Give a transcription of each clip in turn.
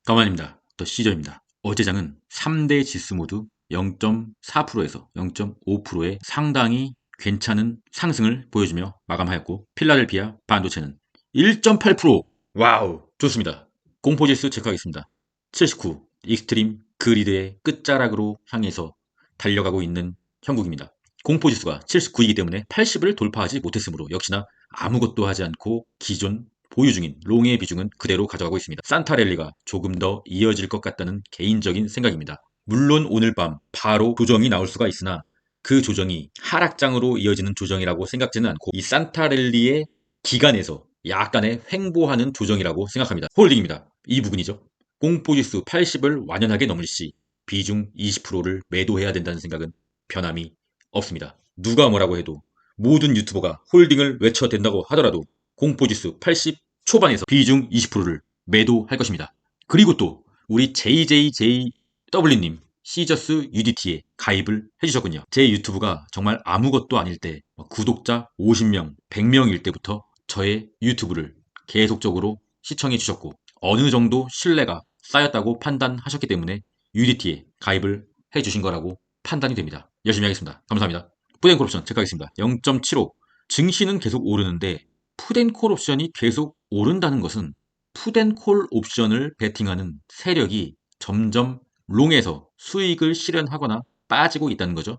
가만입니다. 더 시저입니다. 어제 장은 3대 지수 모두 0.4%에서 0.5%의 상당히 괜찮은 상승을 보여주며 마감하였고, 필라델피아 반도체는 1.8%. 와우, 좋습니다. 공포지수 체크하겠습니다. 79, 익스트림 그리드의 끝자락으로 향해서 달려가고 있는 형국입니다. 공포지수가 79이기 때문에 80을 돌파하지 못했으므로 역시나 아무것도 하지 않고 기존 보유 중인 롱의 비중은 그대로 가져가고 있습니다. 산타랠리가 조금 더 이어질 것 같다는 개인적인 생각입니다. 물론 오늘 밤 바로 조정이 나올 수가 있으나 그 조정이 하락장으로 이어지는 조정이라고 생각지는 않고 이 산타랠리의 기간에서 약간의 횡보하는 조정이라고 생각합니다. 홀딩입니다. 이 부분이죠. 공포지수 80을 완연하게 넘을 시 비중 20%를 매도해야 된다는 생각은 변함이 없습니다. 누가 뭐라고 해도 모든 유튜버가 홀딩을 외쳐댄다고 하더라도 공포지수 80 초반에서 비중 20%를 매도할 것입니다. 그리고 또 우리 JJJW님 시저스 UDT에 가입을 해주셨군요. 제 유튜브가 정말 아무것도 아닐 때 구독자 50명, 100명일 때부터 저의 유튜브를 계속적으로 시청해 주셨고 어느 정도 신뢰가 쌓였다고 판단하셨기 때문에 UDT에 가입을 해주신 거라고 판단이 됩니다. 열심히 하겠습니다. 감사합니다. 푸덴콜 옵션 체크하겠습니다. 0.75 증시는 계속 오르는데 푸덴콜 옵션이 계속 오른다는 것은 푸덴콜 옵션을 베팅하는 세력이 점점 롱에서 수익을 실현하거나 빠지고 있다는 거죠.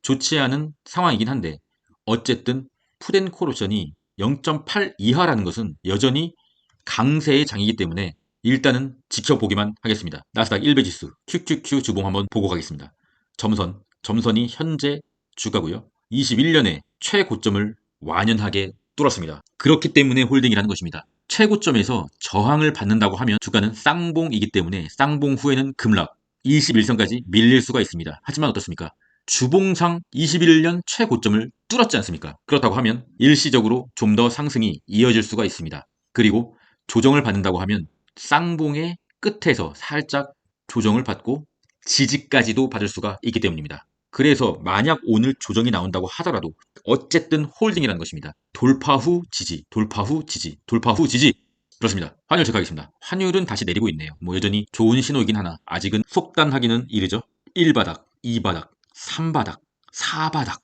좋지 않은 상황이긴 한데 어쨌든 푸덴콜 옵션이 0.8 이하라는 것은 여전히 강세의 장이기 때문에 일단은 지켜보기만 하겠습니다. 나스닥 1배 지수 QQQ 주봉 한번 보고 가겠습니다. 점선이 현재 주가고요. 21년에 최고점을 완연하게 뚫었습니다. 그렇기 때문에 홀딩이라는 것입니다. 최고점에서 저항을 받는다고 하면 주가는 쌍봉이기 때문에 쌍봉 후에는 급락 21선까지 밀릴 수가 있습니다. 하지만 어떻습니까? 주봉상 21년 최고점을 뚫었지 않습니까? 그렇다고 하면 일시적으로 좀 더 상승이 이어질 수가 있습니다. 그리고 조정을 받는다고 하면 쌍봉의 끝에서 살짝 조정을 받고 지지까지도 받을 수가 있기 때문입니다. 그래서 만약 오늘 조정이 나온다고 하더라도 어쨌든 홀딩이라는 것입니다. 돌파 후 지지, 돌파 후 지지, 돌파 후 지지. 그렇습니다. 환율 체크하겠습니다. 환율은 다시 내리고 있네요. 여전히 좋은 신호이긴 하나 아직은 속단하기는 이르죠. 1바닥, 2바닥, 3바닥, 4바닥.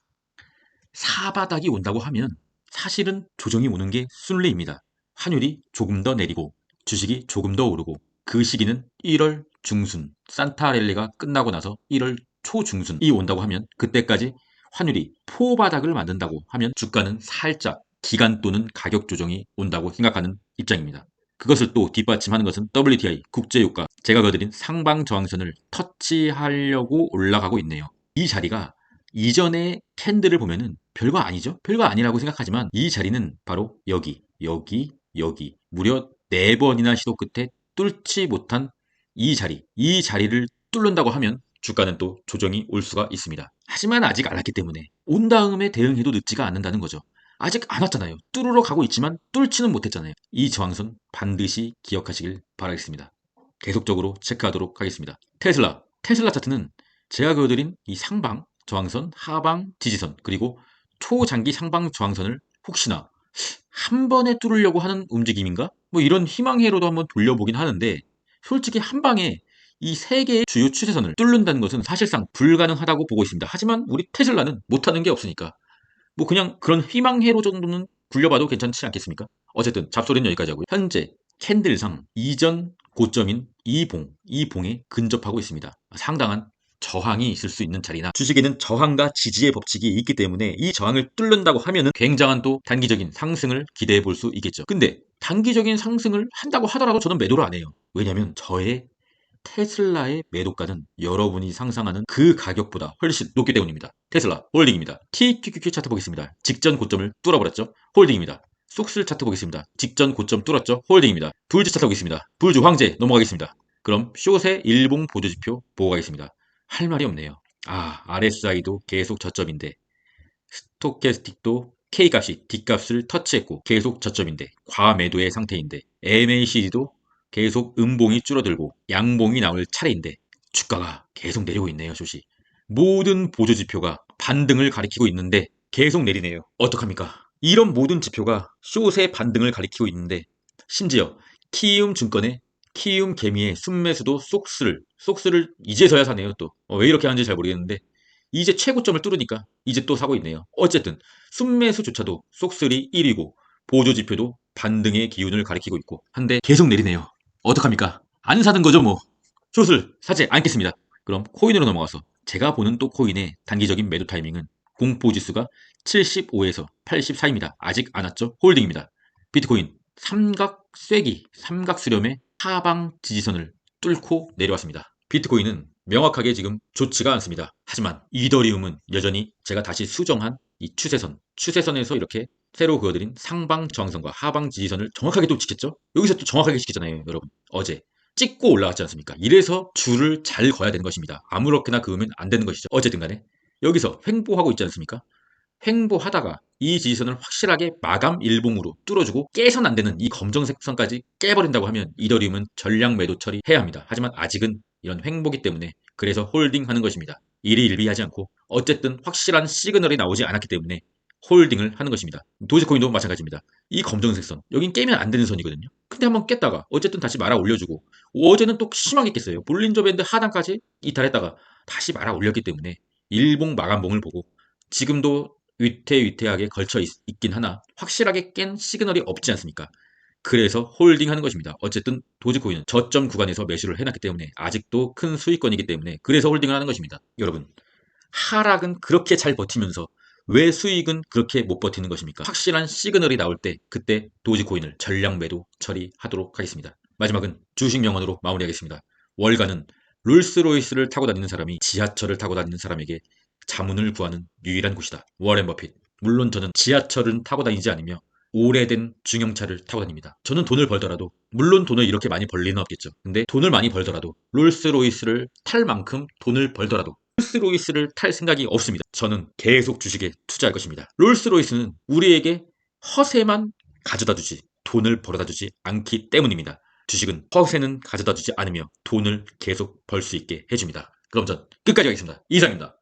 4바닥이 온다고 하면 사실은 조정이 오는 게 순리입니다. 환율이 조금 더 내리고 주식이 조금 더 오르고 그 시기는 1월 중순 산타랠리가 끝나고 나서 1월 초중순이 온다고 하면 그때까지 환율이 포바닥을 만든다고 하면 주가는 살짝 기간 또는 가격 조정이 온다고 생각하는 입장입니다. 그것을 또 뒷받침하는 것은 WTI 국제유가 제가 그어드린 상방 저항선을 터치하려고 올라가고 있네요. 이 자리가 이전의 캔들을 보면은 별거 아니죠? 별거 아니라고 생각하지만 이 자리는 바로 여기 무려 4번이나 시도 끝에 뚫지 못한 이 자리를 뚫는다고 하면 주가는 또 조정이 올 수가 있습니다. 하지만 아직 안 왔기 때문에 온 다음에 대응해도 늦지가 않는다는 거죠. 아직 안 왔잖아요. 뚫으러 가고 있지만 뚫지는 못했잖아요. 이 저항선 반드시 기억하시길 바라겠습니다. 계속적으로 체크하도록 하겠습니다. 테슬라 차트는 제가 그어드린 이 상방 저항선, 하방 지지선, 그리고 초장기 상방 저항선을 혹시나 한 번에 뚫으려고 하는 움직임인가? 이런 희망회로도 한번 돌려보긴 하는데 솔직히 한 방에 이 세 개의 주요 추세선을 뚫는다는 것은 사실상 불가능하다고 보고 있습니다. 하지만 우리 테슬라는 못하는 게 없으니까 그냥 그런 희망회로 정도는 굴려봐도 괜찮지 않겠습니까? 어쨌든 잡소리는 여기까지 하고요. 현재 캔들상 이전 고점인 이 봉에 근접하고 있습니다. 상당한 저항이 있을 수 있는 자리나 주식에는 저항과 지지의 법칙이 있기 때문에 이 저항을 뚫는다고 하면은 굉장한 또 단기적인 상승을 기대해 볼 수 있겠죠. 근데 단기적인 상승을 한다고 하더라도 저는 매도를 안 해요. 왜냐면 저의 테슬라의 매도가는 여러분이 상상하는 그 가격보다 훨씬 높기 때문입니다. 테슬라 홀딩입니다. TQQQ 차트 보겠습니다. 직전 고점을 뚫어버렸죠. 홀딩입니다. 쏙슬 차트 보겠습니다. 직전 고점 뚫었죠. 홀딩입니다. 불주 차트 보겠습니다. 불주 황제 넘어가겠습니다. 그럼 숏의 일봉 보조지표 보고 가겠습니다. 할 말이 없네요. RSI도 계속 저점인데 스토캐스틱도 K값이 D값을 터치했고 계속 저점인데 과매도의 상태인데 MACD도 계속 음봉이 줄어들고 양봉이 나올 차례인데 주가가 계속 내리고 있네요. 숏이 모든 보조지표가 반등을 가리키고 있는데 계속 내리네요. 어떡합니까? 이런 모든 지표가 숏의 반등을 가리키고 있는데 심지어 키움증권의 키움 개미의 순매수도 속스를 이제서야 사네요 또. 왜 이렇게 하는지 잘 모르겠는데 이제 최고점을 뚫으니까 이제 또 사고 있네요. 어쨌든 순매수조차도 속슬이 1위고 보조지표도 반등의 기운을 가리키고 있고 한데 계속 내리네요. 어떡합니까? 안 사는 거죠 뭐. 숏을 사지 않겠습니다. 그럼 코인으로 넘어가서 제가 보는 또 코인의 단기적인 매도 타이밍은 공포지수가 75에서 84입니다. 아직 안 왔죠? 홀딩입니다. 비트코인 삼각 수렴의 하방 지지선을 뚫고 내려왔습니다. 비트코인은 명확하게 지금 좋지가 않습니다. 하지만 이더리움은 여전히 제가 다시 수정한 이 추세선에서 이렇게 새로 그어드린 상방 저항선과 하방 지지선을 정확하게 또 지켰죠? 여기서 또 정확하게 지켰잖아요, 여러분. 어제 찍고 올라갔지 않습니까? 이래서 줄을 잘 그어야 되는 것입니다. 아무렇게나 그으면 안 되는 것이죠. 어쨌든 간에 여기서 횡보하고 있지 않습니까? 횡보하다가 이 지지선을 확실하게 마감 일봉으로 뚫어주고 깨선 안 되는 이 검정색 선까지 깨버린다고 하면 이더리움은 전량 매도 처리해야 합니다. 하지만 아직은 이런 횡보기 때문에 그래서 홀딩하는 것입니다. 일희일비하지 않고 어쨌든 확실한 시그널이 나오지 않았기 때문에 홀딩을 하는 것입니다. 도지코인도 마찬가지입니다. 이 검정색 선, 여긴 깨면 안 되는 선이거든요. 근데 한번 깼다가 어쨌든 다시 말아 올려주고 어제는 또 심하게 깼어요. 볼린저 밴드 하단까지 이탈했다가 다시 말아 올렸기 때문에 일봉 마감봉을 보고 지금도 위태위태하게 걸쳐 있긴 하나 확실하게 깬 시그널이 없지 않습니까? 그래서 홀딩하는 것입니다. 어쨌든 도지코인은 저점 구간에서 매수를 해놨기 때문에 아직도 큰 수익권이기 때문에 그래서 홀딩을 하는 것입니다. 여러분, 하락은 그렇게 잘 버티면서 왜 수익은 그렇게 못 버티는 것입니까? 확실한 시그널이 나올 때 그때 도지코인을 전량 매도 처리하도록 하겠습니다. 마지막은 주식 명언으로 마무리하겠습니다. 월가는 롤스로이스를 타고 다니는 사람이 지하철을 타고 다니는 사람에게 자문을 구하는 유일한 곳이다. 워렌 버핏. 물론 저는 지하철은 타고 다니지 않으며 오래된 중형차를 타고 다닙니다. 저는 돈을 벌더라도 물론 돈을 이렇게 많이 벌 리는 없겠죠. 근데 돈을 많이 벌더라도 롤스로이스를 탈 만큼 돈을 벌더라도 롤스로이스를 탈 생각이 없습니다. 저는 계속 주식에 투자할 것입니다. 롤스로이스는 우리에게 허세만 가져다 주지 돈을 벌어다 주지 않기 때문입니다. 주식은 허세는 가져다 주지 않으며 돈을 계속 벌 수 있게 해줍니다. 그럼 전 끝까지 가겠습니다. 이상입니다.